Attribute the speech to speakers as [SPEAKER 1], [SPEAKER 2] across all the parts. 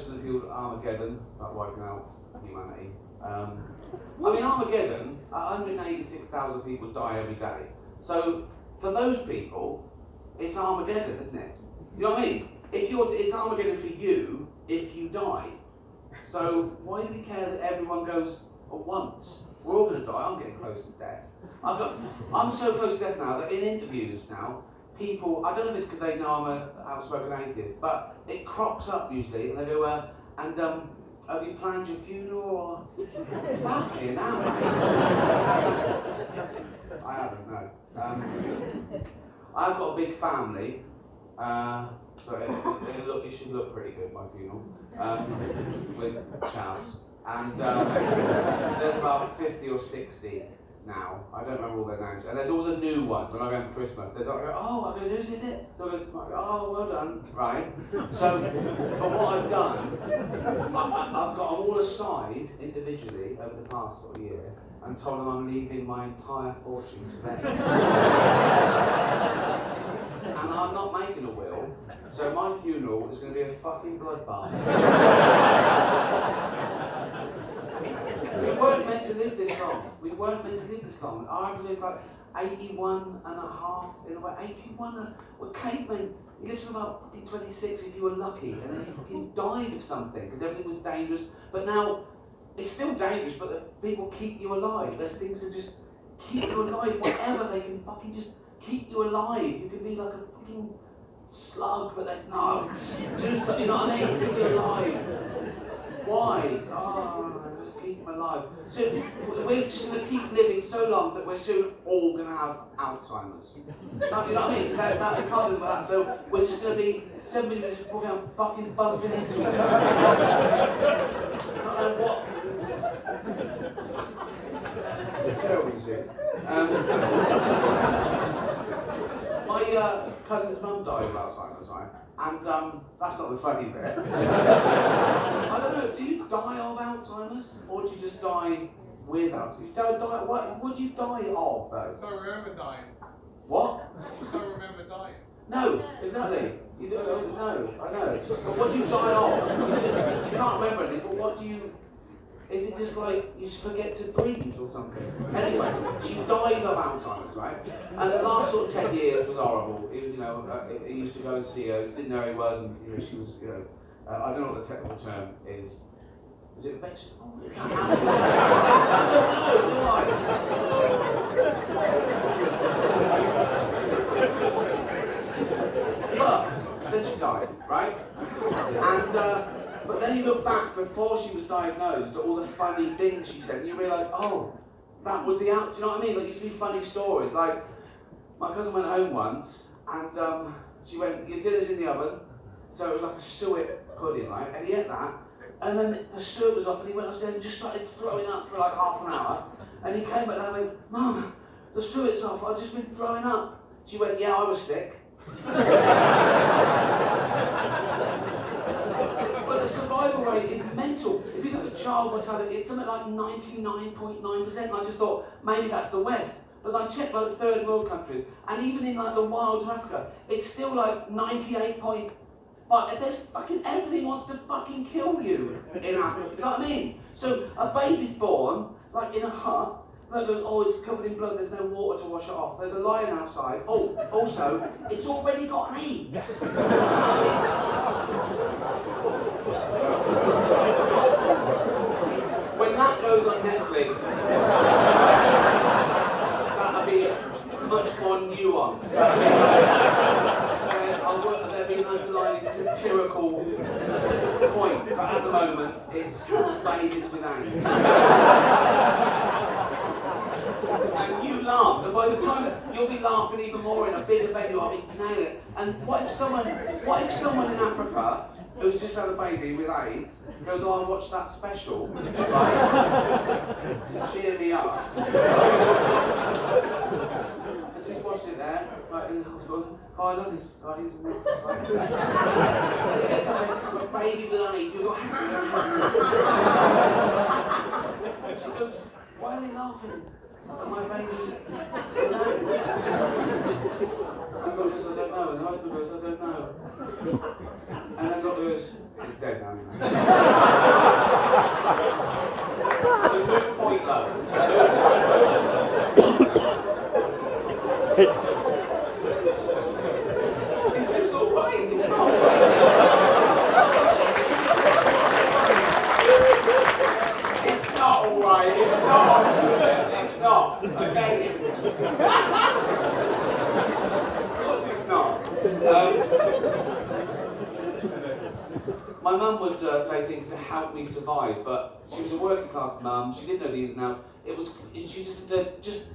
[SPEAKER 1] close to the field of Amageddon, about wiping out humanity. I mean, Amageddon, 186,000 people die every day. So, for those people, it's Armageddon, isn't it? You know what I mean? It's Armageddon for you if you die. So, why do we care that everyone goes at once? We're all going to die. I'm getting close to death. I'm so close to death now that in interviews now, people, I don't know if it's because they know I'm an outspoken atheist, but it crops up usually, and they go, have you planned your funeral? Or fucking hell, mate. I haven't, no. I've got a big family, so it should look pretty good, my funeral, with shouts. And there's about 50 or 60 now. I don't remember all their names. And there's always a new one when I go for Christmas. There's like, oh, I go, whose is it? So I go, oh, well done, right? So, but what I've done, I've got them all aside individually over the past sort of year and told them I'm leaving my entire fortune to them. And I'm not making a will, so my funeral is going to be a fucking bloodbath. We weren't meant to live this long. We weren't meant to live this long. Our average is like 81 and a half, in about 81. Well, cavemen, you lived to about fucking 26 if you were lucky, and then you fucking died of something because everything was dangerous. But now, it's still dangerous, but the people keep you alive. There's things that just keep you alive, whatever, they can fucking just keep you alive. You can be like a fucking slug, but then, no, do something, you know what I mean? Keep you alive. Why? Oh, just keep them alive. So we're just going to keep living so long that we're soon all going to have Alzheimer's. You know what I mean? That we can't do that. So we're just going to be 7 minutes before we have fucking bumping into each other. I don't know what. It's a terrible shit. My cousin's mum died of Alzheimer's, right? And that's not the funny bit. I don't know, do you die of Alzheimer's? Or do you just die with Alzheimer's? You don't die, what would you die of, though?
[SPEAKER 2] I don't remember dying.
[SPEAKER 1] What?
[SPEAKER 2] I don't remember dying.
[SPEAKER 1] No, exactly. You don't know, I know. But what do you die of? You can't remember anything, but what do you... Is it just like you just forget to breathe or something? Anyway, she died of Alzheimer's, right? And the last sort of 10 years was horrible. It was, you know, he used to go and see her, didn't know who he was, and you know, she was, you know, I don't know what the technical term is. Is it vegetable? Is that But then she died, right? And but then you look back before she was diagnosed at all the funny things she said, and you realise, oh, that was the out. Do you know what I mean? Like, it used to be funny stories. Like, my cousin went home once, and she went, your dinner's in the oven, so it was like a suet pudding, right? And he ate that, and then the suet was off, and he went upstairs and just started throwing up for like half an hour. And he came back and I went, Mum, the suet's off. I've just been throwing up. She went, yeah, I was sick. But the survival rate is mental. If you look at child mortality, it's something like 99.9%. And I just thought, maybe that's the West. But I checked like third world countries, and even in like the wilds of Africa, it's still like 98.5. There's fucking, everything wants to fucking kill you in Africa. You know what I mean? So a baby's born, like in a hut, that goes, oh, it's covered in blood, there's no water to wash it off. There's a lion outside. Oh, also, it's already got AIDS. When that goes on Netflix, that'll be much more nuanced. There'll be an underlying satirical point, but at the moment, it's babies with AIDS. And you laugh, and by the time you'll be laughing even more in a bigger venue, I'll be nailing it. And what if someone in Africa who's just had a baby with AIDS goes, oh, I watched that special, right, to cheer me up. And she's watching it there, right, in the hospital. Oh, I love this guy, he's a baby with AIDS, you go, and she goes, why are they laughing? And my baby, no. And God goes, I don't know. And the husband goes, I don't know. And then God goes, it's dead now. It's a good point, love. It's a good point. Is this all right? It's not right. It's not all right. It's not. It's not. Okay. Of course it's not. My mum would say things to help me survive, but she was a working class mum. She didn't know the ins and outs. She just said, just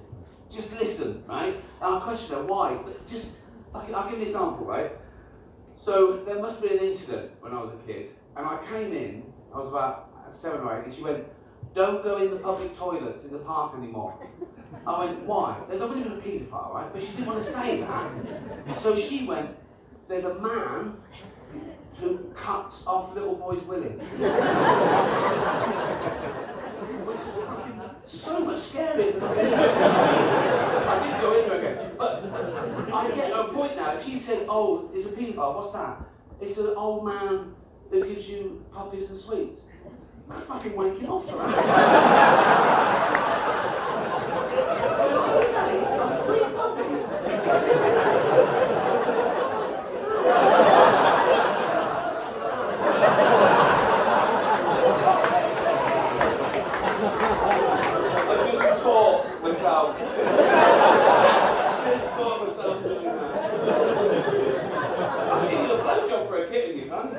[SPEAKER 1] listen, right? And I questioned her why. But I'll give you an example, right? So there must have been an incident when I was a kid, and I came in. I was about 7 or 8, and she went, "Don't go in the public toilets in the park anymore." I went, "Why?" There's already been a paedophile, right? But she didn't want to say that. So she went, "There's a man who cuts off little boys' willies." It was fucking so much scarier than I didn't go in there again. But I get a point now. If she said, "Oh, it's a paedophile," what's that? It's an old man that gives you puppies and sweets. I'm fucking wanking off for that. What is that? A free puppy? I just caught myself. Just caught myself doing that. I'll give you a blowjob for a kitten, you cunt.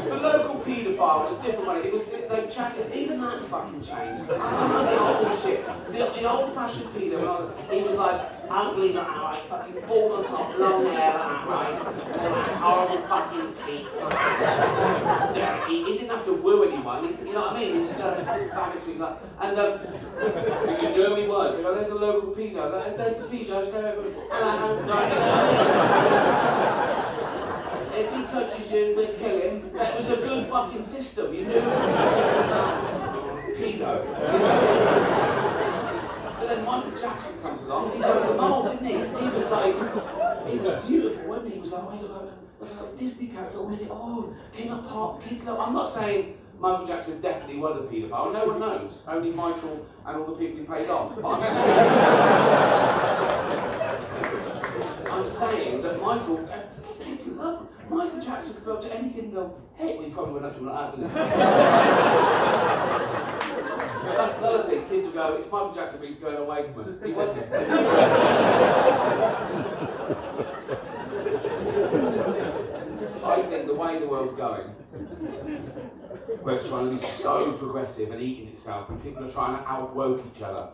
[SPEAKER 1] The local paedophile was different when they've changed, even that's fucking changed. I know the old shit. The old-fashioned pedo, he was like ugly like that, right? Fucking bald on top, long hair like that, right? And like horrible fucking teeth. Dirty. He didn't have to woo anyone, you know what I mean? He just bag of sweets like. And you know who he was. They go, "There's the local pedo. There's the pedo. Stay over." If he touches you, we'll kill him. That was a good fucking system, you knew. Pedo. But then Michael Jackson comes along, he got the mold, didn't he? Because he was like, he was beautiful, wasn't he? He was like, oh, you look like a Disney character, oh, King of Pop, kids love. I'm not saying Michael Jackson definitely was a paedophile, no one knows. Only Michael and all the people he paid off. But I'm saying that Michael, kids love him. Michael Jackson could go up to anything and go, "Hey," well, he probably went up to him like that, didn't he? That's another thing, kids will go, "It's Michael Jackson, but he's going away from us." He wasn't. I think the way the world's going, where it's trying to be so progressive and eating itself, and people are trying to outwoke each other,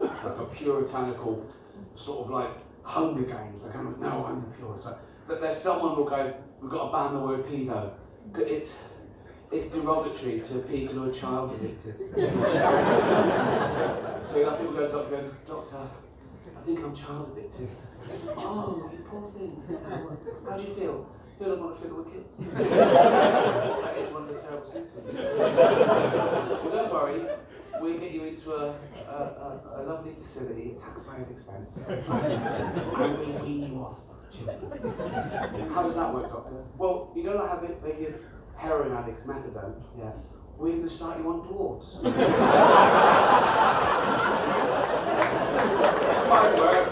[SPEAKER 1] like a puritanical sort of like Hunger Games. They're going, "No, I'm the pure." So that there's someone who will go, "We've got to ban the word pedo. It's derogatory to people who are child addicted." So you have people go, "Doctor, I think I'm child addicted." "Oh, you poor things. How do you feel?" "Feel like I want to fiddle with kids." That is one of the terrible symptoms. Well, don't worry, we'll get you into a lovely facility at taxpayers' expense, and we'll wean you off children. "How does that work, doctor?" "Well, you know like how they give heroin addicts methadone? Yeah. We're going to start you on dwarfs." Might work.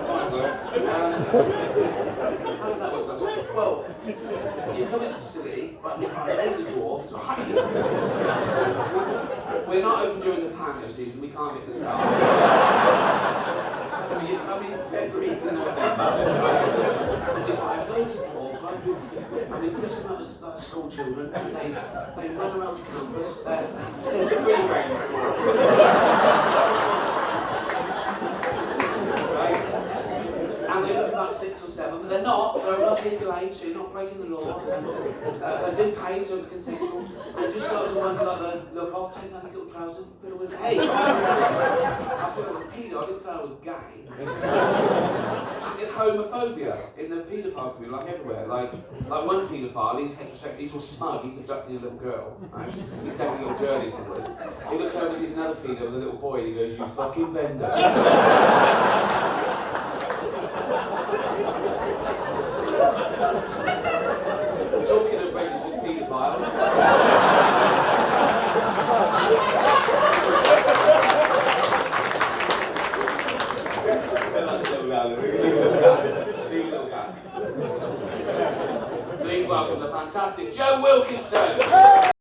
[SPEAKER 1] Might work. How does that work, doctor? "Well, you come in the facility, but we find loads of dwarfs, right? We're not open during the panto season, we can't get the staff. You come in February to November, we find loads of dwarfs, right? And we dress them up as like school children, and they run around the campus, they're free range dwarfs. Right? And they look like about 6 or 7, but they're not. They're above legal age, so you're not breaking the law. And they've been paid, so it's consensual. And just got to one another, look, I'll take down his little trousers and fiddle with his head. I said I was a pedo, I didn't say I was gay. There's homophobia in the paedophile community, like everywhere. Like one paedophile, he's heterosexual, he's all smug, he's abducting a little girl. Right? He's taking a little girl in forwards. He looks over, sees another pedo with a little boy, and he goes, "You fucking bender." Talking of registered paedophiles. Please welcome the fantastic Joe Wilkinson.